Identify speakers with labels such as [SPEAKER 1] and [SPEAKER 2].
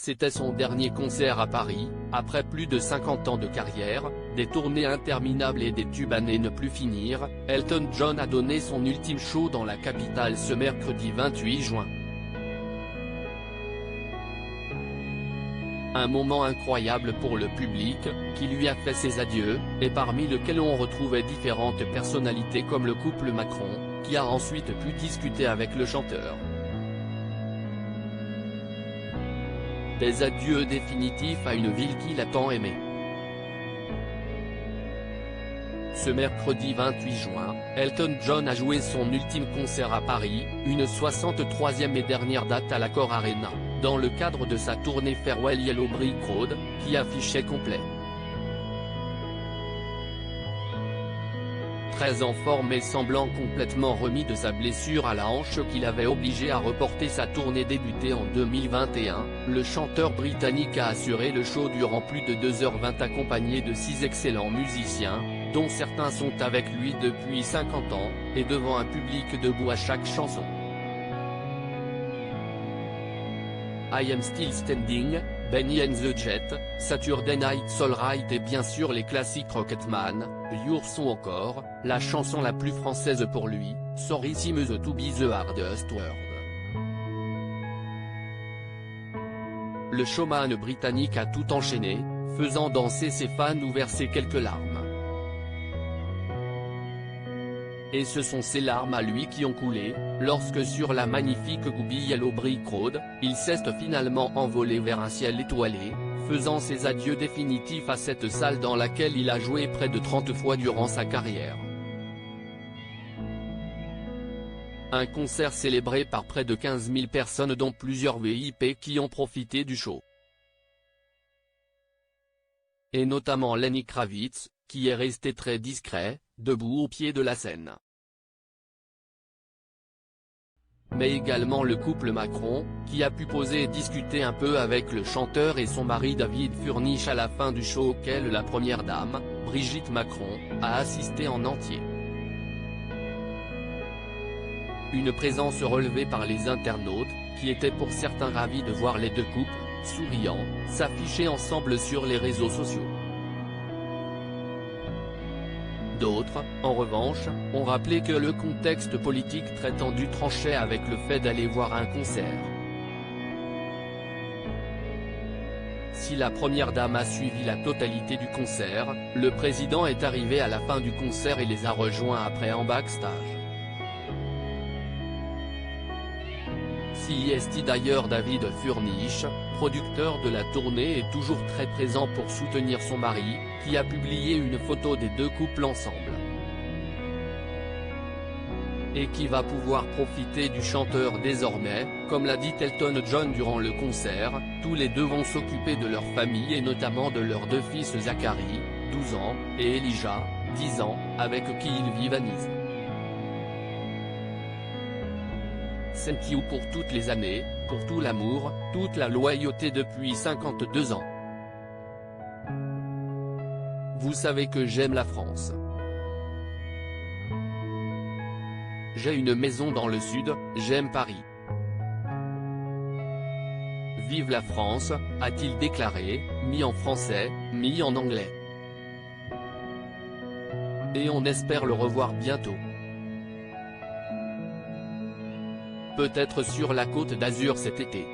[SPEAKER 1] C'était son dernier concert à Paris, après plus de 50 ans de carrière, des tournées interminables et des tubes à ne plus finir. Elton John a donné son ultime show dans la capitale ce mercredi 28 juin. Un moment incroyable pour le public, qui lui a fait ses adieux, et parmi lequel on retrouvait différentes personnalités comme le couple Macron, qui a ensuite pu discuter avec le chanteur. Des adieux définitifs à une ville qu'il a tant aimée. Ce mercredi 28 juin, Elton John a joué son ultime concert à Paris, une 63e et dernière date à l'Accor Arena, dans le cadre de sa tournée Farewell Yellow Brick Road, qui affichait complet. Très en forme et semblant complètement remis de sa blessure à la hanche qui l'avait obligé à reporter sa tournée débutée en 2021, le chanteur britannique a assuré le show durant plus de 2h20 accompagné de 6 excellents musiciens, dont certains sont avec lui depuis 50 ans, et devant un public debout à chaque chanson. I Am Still Standing, Benny and the Jet, Saturday Night's Alright et bien sûr les classiques Rocketman, Your Song encore, la chanson la plus française pour lui, Sorry Seems to be the hardest word. Le showman britannique a tout enchaîné, faisant danser ses fans ou verser quelques larmes. Et ce sont ces larmes à lui qui ont coulé, lorsque sur la magnifique Goupy Yellow Brick Road, il s'est finalement envolé vers un ciel étoilé, faisant ses adieux définitifs à cette salle dans laquelle il a joué près de 30 fois durant sa carrière. Un concert célébré par près de 15 000 personnes dont plusieurs VIP qui ont profité du show. Et notamment Lenny Kravitz, qui est resté très discret, debout au pied de la scène. Mais également le couple Macron, qui a pu poser et discuter un peu avec le chanteur et son mari David Furnish à la fin du show auquel la première dame, Brigitte Macron, a assisté en entier. Une présence relevée par les internautes, qui étaient pour certains ravis de voir les deux couples, souriants, s'afficher ensemble sur les réseaux sociaux. D'autres, en revanche, ont rappelé que le contexte politique très tendu tranchait avec le fait d'aller voir un concert. Si la première dame a suivi la totalité du concert, le président est arrivé à la fin du concert et les a rejoints après en backstage. Si d'ailleurs David Furnish, producteur de la tournée est toujours très présent pour soutenir son mari, qui a publié une photo des deux couples ensemble. Et qui va pouvoir profiter du chanteur désormais, comme l'a dit Elton John durant le concert, tous les deux vont s'occuper de leur famille et notamment de leurs deux fils Zachary, 12 ans, et Elijah, 10 ans, avec qui ils vivent à Nice. Thank you pour toutes les années, pour tout l'amour, toute la loyauté depuis 52 ans. Vous savez que j'aime la France. J'ai une maison dans le sud, j'aime Paris. Vive la France, a-t-il déclaré, mi en français, mi en anglais. Et on espère le revoir bientôt. Peut-être sur la Côte d'Azur cet été.